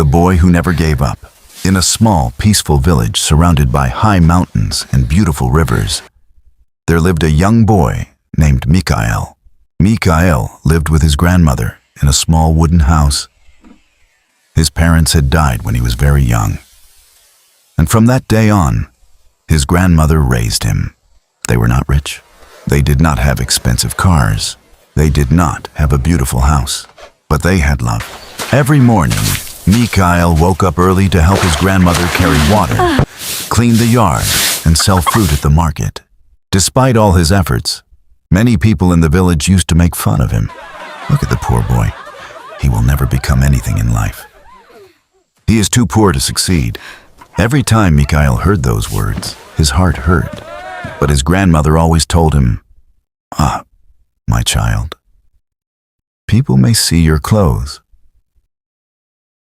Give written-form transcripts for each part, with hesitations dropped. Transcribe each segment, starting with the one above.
The Boy Who Never Gave Up. In a small, peaceful village surrounded by high mountains and beautiful rivers, there lived a young boy named Mikhail. Mikhail lived with his grandmother in a small wooden house. His parents had died when he was very young, and from that day on, his grandmother raised him. They were not rich. They did not have expensive cars. They did not have a beautiful house, but they had love. Every morning, Mikhail woke up early to help his grandmother carry water, clean the yard, and sell fruit at the market. Despite all his efforts, many people in the village used to make fun of him. Look at the poor boy. He will never become anything in life. He is too poor to succeed. Every time Mikhail heard those words, his heart hurt. But his grandmother always told him, my child, people may see your clothes,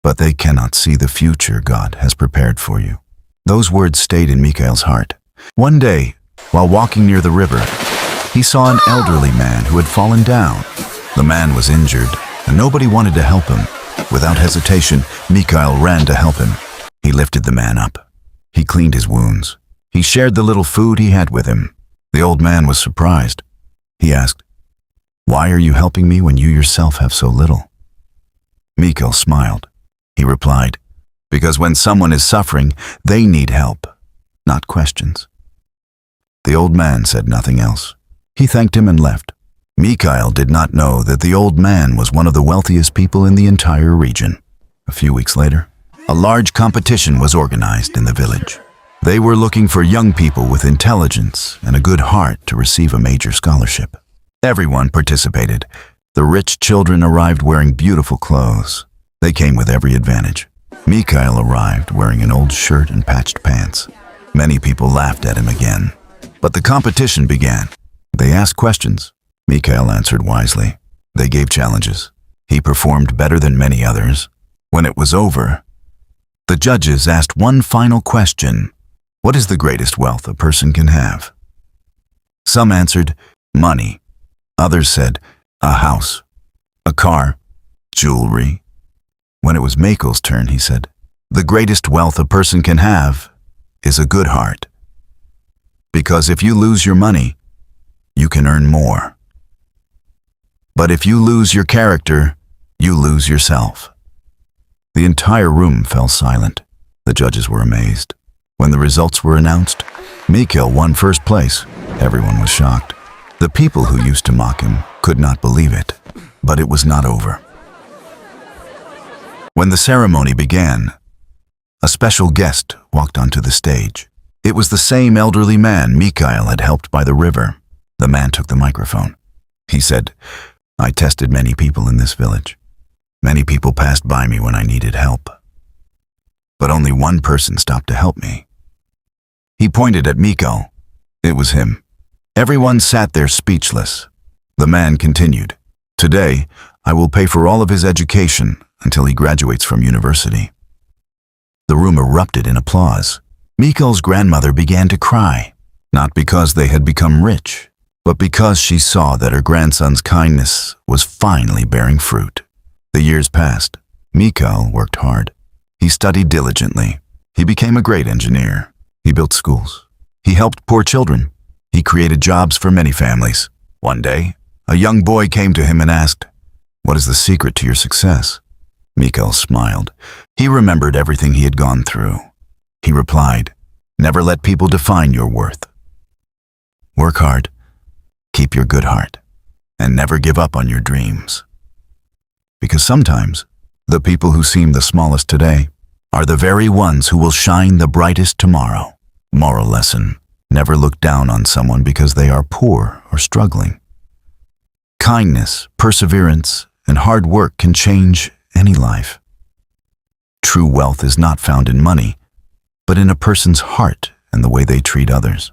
but they cannot see the future God has prepared for you." Those words stayed in Mikhail's heart. One day, while walking near the river, he saw an elderly man who had fallen down. The man was injured, and nobody wanted to help him. Without hesitation, Mikhail ran to help him. He lifted the man up. He cleaned his wounds. He shared the little food he had with him. The old man was surprised. He asked, "Why are you helping me when you yourself have so little?" Mikhail smiled. He replied, "Because when someone is suffering, they need help, not questions." The old man said nothing else. He thanked him and left. Mikhail did not know that the old man was one of the wealthiest people in the entire region. A few weeks later, a large competition was organized in the village. They were looking for young people with intelligence and a good heart to receive a major scholarship. Everyone participated. The rich children arrived wearing beautiful clothes. They came with every advantage. Mikhail arrived wearing an old shirt and patched pants. Many people laughed at him again. But the competition began. They asked questions. Mikhail answered wisely. They gave challenges. He performed better than many others. When it was over, the judges asked one final question. What is the greatest wealth a person can have? Some answered, money. Others said, a house, a car, jewelry. When it was Mikhail's turn, he said, the greatest wealth a person can have is a good heart. Because if you lose your money, you can earn more. But if you lose your character, you lose yourself. The entire room fell silent. The judges were amazed. When the results were announced, Mikhail won first place. Everyone was shocked. The people who used to mock him could not believe it, but it was not over. When the ceremony began, a special guest walked onto the stage. It was the same elderly man Mikhail had helped by the river. The man took the microphone. He said, "I tested many people in this village. Many people passed by me when I needed help. But only one person stopped to help me." He pointed at Mikhail. It was him. Everyone sat there speechless. The man continued, "Today, I will pay for all of his education until he graduates from university." The room erupted in applause. Mikhail's grandmother began to cry, not because they had become rich, but because she saw that her grandson's kindness was finally bearing fruit. The years passed. Mikhail worked hard. He studied diligently. He became a great engineer. He built schools. He helped poor children. He created jobs for many families. One day, a young boy came to him and asked, "What is the secret to your success?" Mikhail smiled. He remembered everything he had gone through. He replied, "Never let people define your worth. Work hard, keep your good heart, and never give up on your dreams. Because sometimes, the people who seem the smallest today are the very ones who will shine the brightest tomorrow." Moral lesson: never look down on someone because they are poor or struggling. Kindness, perseverance, and hard work can change any life. True wealth is not found in money, but in a person's heart and the way they treat others.